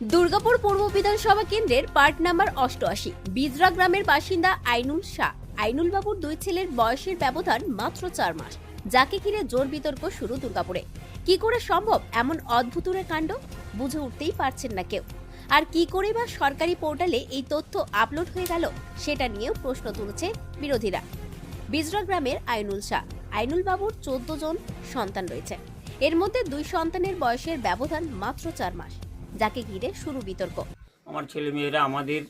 দুর্গাপুর পূর্ব বিধানসভা কেন্দ্রের part number 88 বিজরা গ্রামের বাসিন্দা আইনুল শাহ। আইনুল বাবুর দুই ছেলের বয়সের ব্যবধান মাত্র 4 মাস, যাকে ঘিরে জোর বিতর্ক শুরু দুর্গাপুরে। কি করে সম্ভব এমন অদ্ভুতুরে কাণ্ড, বুঝে উঠতেই পারছেন না কেউ। আর কি করে বা সরকারি পোর্টালে এই তথ্য আপলোড হয়ে গেল, সেটা নিয়েও প্রশ্ন তুলছে বিরোধীরা। বিজরা গ্রামের আইনুল শাহ। আইনুল বাবুর 14 জন সন্তান রয়েছে, এর মধ্যে 2 সন্তানের বয়সের ব্যবধান মাত্র 4 মাস, যাকে ঘিরে শুরু বিতর্ক। আমার ছেলে মেয়েরা আমাদের,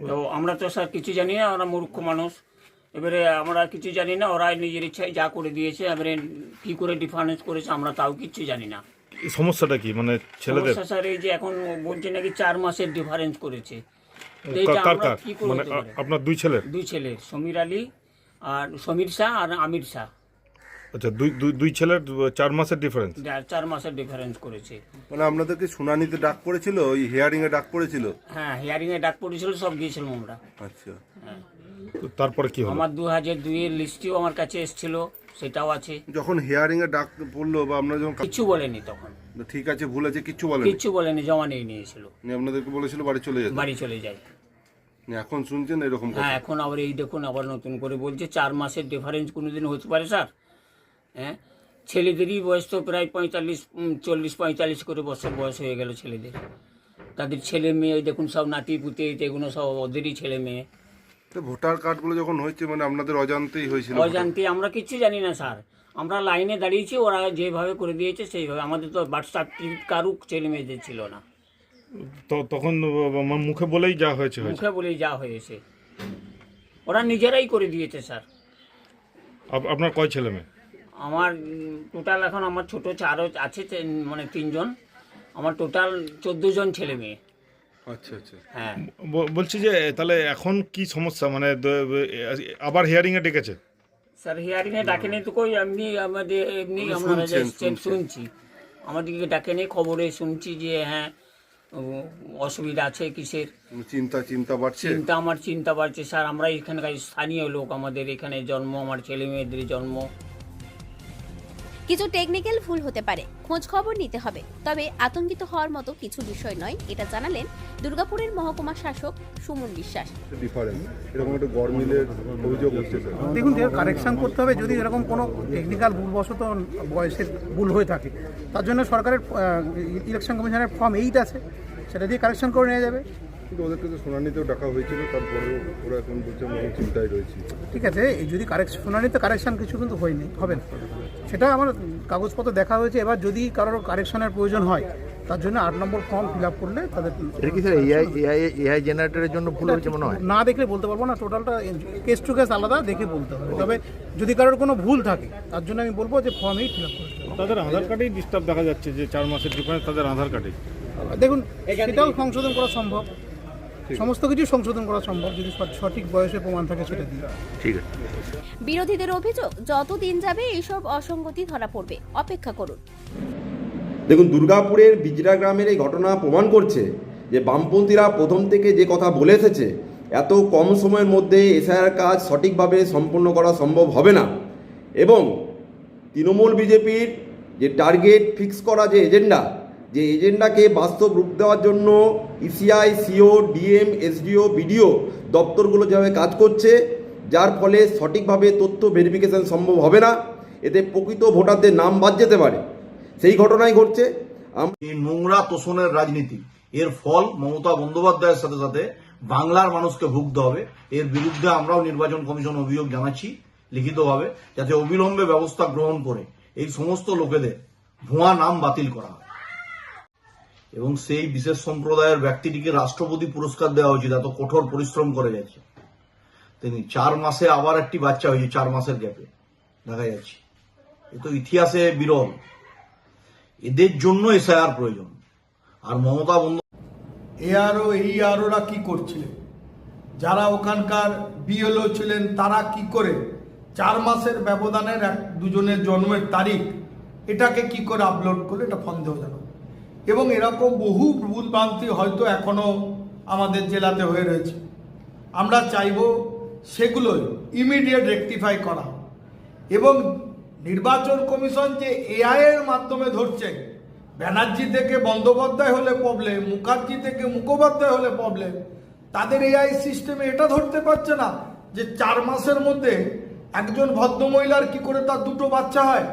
তো আমরা তো স্যার কিছু জানি না, ওরা মূর্খ মানুষ। এবারে আমরা কিছু জানি না, ওরা নিজের ইচ্ছায় যা করে দিয়েছে। এবারে কি করে ডিফারেন্স করেছে আমরা তাও কিছু জানি না। সমস্যাটা কি, মানে ছেলেদের সমস্যা স্যার এই যে এখন বলছে নাকি 4 মাসের ডিফারেন্স করেছে। কার কার মানে আপনার দুই ছেলের সমীর আলী আর সমীর শাহ আর আমির শাহ। আচ্ছা, দুই ছেলের 4 মাসের ডিফারেন্স। 4 মাসের ডিফারেন্স করেছে। মানে আপনাদেরকে শুনানিতে ডাক পড়েছিল, ওই হিয়ারিং এ ডাক পড়েছিল? হ্যাঁ, হিয়ারিং এ ডাক পড়েছিল, সব গিয়েছিলাম আমরা। আচ্ছা, হ্যাঁ। তারপরে কি হলো? আমার 2002 এর লিস্টটিও আমার কাছে এসেছিল, সেটাও আছে। যখন হিয়ারিং এ ডাক পড়লো বা আপনারা যখন কিছু বলেনি তখন, ঠিক আছে ভুল আছে কিচ্ছু বলেনি? কিচ্ছু বলেনি, জমা নিয়ে নিয়েছিল। আপনাদেরকে বলেছিল বাড়ি চলে যেতে? বাড়ি চলে যায়। এখন শুনছেন এরকম কথা? হ্যাঁ, এখন আবার এই দেখুন আবার নতুন করে বলছে 4 মাসের ডিফারেন্স কোনোদিন হতে পারে স্যার? হ্যাঁ, ছেলেদেরই বয়স তো প্রায় 40-45 করে বছর বয়স হয়ে গেল ছেলেদের। তাদের ছেলে মেয়ে দেখুন, সব নাতি পুতে, এগুলো সব ওদেরই ছেলে মেয়ে। তো ভোটার কার্ডগুলো যখন হয়েছে মানে আপনাদের অজান্তেই হয়েছিল? অজান্তে, আমরা কিচ্ছু জানি না স্যার। আমরা লাইনে দাঁড়িয়েছি, ওরা যেভাবে করে দিয়েছে সেইভাবে। আমাদের তো বার্থ সার্টিফিকেট কারুক ছেলে মেয়েদের ছিল না। তো তখন মুখে বলেই যা হয়েছে মুখে বলেই যা হয়েছে, ওরা নিজেরাই করে দিয়েছে স্যার। আপনার কয় ছেলে মেয়ে? আমার টোটাল এখন আমার ছোট আরও আছে, মানে 3 জন। আমার টোটাল 14 জন ছেলে মেয়ে। আচ্ছা আচ্ছা। হ্যাঁ, বলছি যে তাহলে এখন কি সমস্যা, মানে আবার হিয়ারিং এ ডেকেছে? স্যার হিয়ারিং এ ডাকেনি তো কই, এমনি আমাদের এমনি আমরা শুনছি। আমাদেরকে ডাকেনি, খবরে শুনছি যে হ্যাঁ অসুবিধা আছে কিসের। চিন্তা বাড়ছে? আমার চিন্তা বাড়ছে স্যার। আমরা এখানকার স্থানীয় লোক, আমাদের এখানে জন্ম, আমার ছেলে মেয়েদের জন্ম। কিছু টেকনিক্যাল ভুল হতে পারে, খোঁজ খবর নিতে হবে, তবে আতঙ্কিত হওয়ার মতো কিছু বিষয় নয়, এটা জানালেন দুর্গাপুরের মহকুমা শাসক সুমন বিশ্বাস। ডিফারেন্স এরকম একটা গরমিলের অভিযোগ হচ্ছে স্যার। দেখুন, কারেকশন করতে হবে যদি এরকম কোনো টেকনিক্যাল ভুলবশত বয়সের ভুল হয়ে থাকে। তার জন্য সরকারের ইলেকশন কমিশনের ফর্ম 8 আছে, সেটা দিয়ে কারেকশন করে নেওয়া যাবে। কিন্তু ওদেরকে তো শুনানিতেও ডাকা হয়েছিল, তারপরেও ওরা এখন বলছে আমরা চিন্তায় রয়েছি। ঠিক আছে, এই যদি শুনানিতে কারেকশন কিছু কিন্তু হয়নি, হবে না, সেটা আমার কাগজপত্র দেখা হয়েছে। এবার যদি কারোর কারেকশনের প্রয়োজন হয়, তার জন্য 8 নম্বর ফর্ম ফিল আপ করলে তাদের। এটা কি স্যার এআই জেনারেটরের জন্য ভুল হয়েছে মনে হয়? না দেখলে বলতে পারবো না, টোটালটা কেস টু কেস আলাদা দেখে বলতে হবে। তবে যদি কারোর কোনো ভুল থাকে, তার জন্য আমি বলবো যে ফর্ম 8 ফিল আপ করতে হবে। তাদের আধার কার্ডেই ডিস্টার্ব দেখা যাচ্ছে, যে 4 মাসের ডিফারেন্স তাদের আধার কার্ডে। দেখুন, সেটাও সংশোধন করা সম্ভব, সমস্ত কিছু সংশোধন করা সম্ভব যদি সঠিক বয়সে প্রমাণ থাকে সেটা দিয়ে। ঠিক আছে। বিরোধীদের অভিযোগ, যত দিন যাবে এইসব অসঙ্গতি ধরা পড়বে, অপেক্ষা করুন। দেখুন, দুর্গাপুরের বিজরা গ্রামের এই ঘটনা প্রমাণ করছে যে বামপন্থীরা প্রথম থেকে যে কথা বলে এসেছে, এত কম সময়ের মধ্যে এসআইআর কাজ সঠিকভাবে সম্পন্ন করা সম্ভব হবে না। এবং তৃণমূল বিজেপির যে টার্গেট ফিক্স করা যে এজেন্ডাকে বাস্তব রূপ দেওয়ার জন্য ECI, CO, DM, SDO, BDO দপ্তরগুলো যেভাবে কাজ করছে, যার ফলে সঠিকভাবে তথ্য ভেরিফিকেশন সম্ভব হবে না, এতে প্রকৃত ভোটারদের নাম বাদ যেতে পারে, সেই ঘটনাই ঘটছে। এই নোংরা তোষণের রাজনীতি, এর ফল মমতা বন্দ্যোপাধ্যায়ের সাথে সাথে বাংলার মানুষকে ভুগতে হবে। এর বিরুদ্ধে আমরাও নির্বাচন কমিশন অভিযোগ জানাচ্ছি লিখিতভাবে, যাতে অবিলম্বে ব্যবস্থা গ্রহণ করে এই সমস্ত লোকেদের ভুয়া নাম বাতিল করা হয়। এবং সেই বিশেষ সম্প্রদায়ের ব্যক্তিটিকে রাষ্ট্রপতি পুরস্কার দেওয়া উচিত, এত কঠোর পরিশ্রম করে যাচ্ছে তিনি। 4 মাসে আবার একটি বাচ্চা হয়েছে, 4 মাসের গ্যাপে দেখা যাচ্ছে। এ তো ইতিহাসে বিরল। এদের জন্য এসআইআর প্রয়োজন। আর মমতা এইআরওরা কি করছিলেন, যারা ওখানকার বিএলও ছিলেন, তারা কি করে 4 মাসের ব্যবধানের দুজনের জন্মের তারিখ এটাকে কি করে আপলোড করলে, এটা সন্দেহজনক। এবং এরকম বহু ভুলভ্রান্তি হয়তো এখনো আমাদের জেলাতে হয়ে রয়েছে। আমরা চাইব সেগুলোই ইমিডিয়েট রেকটিফাই করা। এবং নির্বাচন কমিশন যে এআই এর মাধ্যমে ধরছে, ব্যানার্জি থেকে বন্দ্যোপাধ্যায় হলে প্রবলেম, মুখার্জি থেকে মুখোপাধ্যায় হলে প্রবলেম। তাদের এআই সিস্টেমে এটা ধরতে পারছে না যে 4 মাসের মধ্যে একজন ভদ্রমহিলার কি করে তার 2টো বাচ্চা হয়।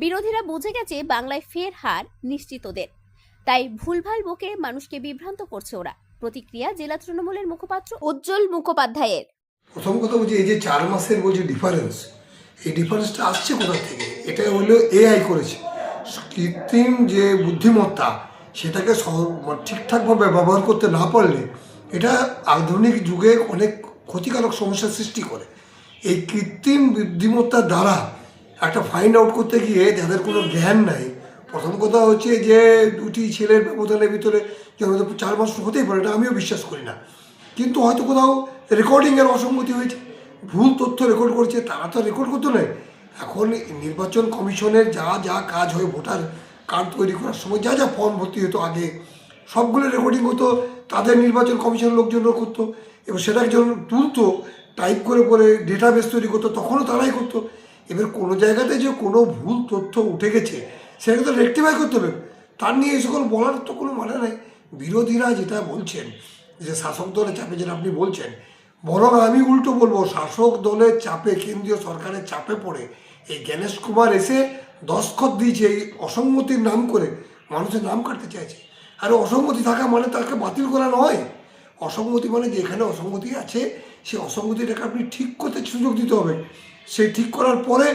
বিরোধীরা বুঝে গেছে বাংলায় ফের হার নিশ্চিত ওদের, তাই ভুলভাল বকে মানুষকে বিভ্রান্ত করছে ওরা। প্রতিক্রিয়া জেলা তৃণমূলের মুখপাত্র উজ্জ্বল মুখোপাধ্যায়ের। প্রথম কথা বলছি, এই যে 4 মাসের বলছে ডিফারেন্স, এই ডিফারেন্সটা আসছে কোথা থেকে? এটা হলো এআই করেছে। কৃত্রিম যে বুদ্ধিমত্তা, সেটাকে ঠিকঠাকভাবে ব্যবহার করতে না পারলে এটা আধুনিক যুগে অনেক ক্ষতিকারক সমস্যার সৃষ্টি করে। এই কৃত্রিম বুদ্ধিমত্তার দ্বারা একটা ফাইন্ড আউট করতে গিয়ে যাদের কোনো জ্ঞান নাই, প্রথম কথা হচ্ছে যে 2টি ছেলের ব্যবধানের ভিতরে যে হয়তো 4 মাস হতেই পারে, এটা আমিও বিশ্বাস করি না। কিন্তু হয়তো কোথাও রেকর্ডিংয়ের অসঙ্গতি হয়েছে, ভুল তথ্য রেকর্ড করছে, তারা তো রেকর্ড করতে নয়। এখন নির্বাচন কমিশনের যা যা কাজ হয়, ভোটার কার্ড তৈরি করার সময় যা যা ফর্ম ভর্তি হতো আগে, সবগুলো রেকর্ডিং হতো, তাদের নির্বাচন কমিশনের লোকজনরা করতো, এবং সেটা একজন তুলতো, টাইপ করে পরে ডেটাবেস তৈরি করতো, তখনও তারাই করতো। এবার কোনো জায়গাতে যে কোনো ভুল তথ্য উঠে গেছে, সেটাকে তো রেকটিফাই করতে হবে, তার নিয়ে এই সকল বলার তো কোনো মানে নাই। বিরোধীরা যেটা বলছেন যে শাসক দলের চাপে, যেটা আপনি বলছেন, বরং আমি উল্টো বলবো, শাসক দলের চাপে, কেন্দ্রীয় সরকারের চাপে পড়ে এই জ্ঞানেশ কুমার এসে দস্তখত দিয়েছে এই অসঙ্গতির নাম করে, মানুষের নাম কাটতে চাইছে। আর অসঙ্গতি থাকা মানে তাকে বাতিল করা নয়। অসঙ্গতি মানে যেখানে অসঙ্গতি আছে, সেই অসঙ্গতিটাকে আপনি ঠিক করতে সুযোগ দিতে হবে। সেই ঠিক করার পরে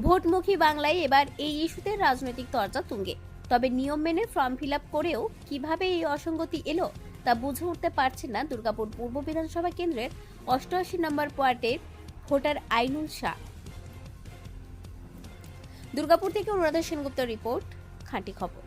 ভোটমুখী বাংলায় এবার এই ইস্যুতে রাজনৈতিক তরজা তুঙ্গে। তবে নিয়ম মেনে ফর্ম ফিল আপ করেও কিভাবে এই অসঙ্গতি এলো তা বুঝে উঠতে পারছেন না দুর্গাপুর পূর্ব বিধানসভা কেন্দ্রের 88 নম্বর ওয়ার্ডের ভোটার আইনুল শাহ। দুর্গাপুর থেকে অনুরাধা সেনগুপ্তের রিপোর্ট, খাঁটি খবর।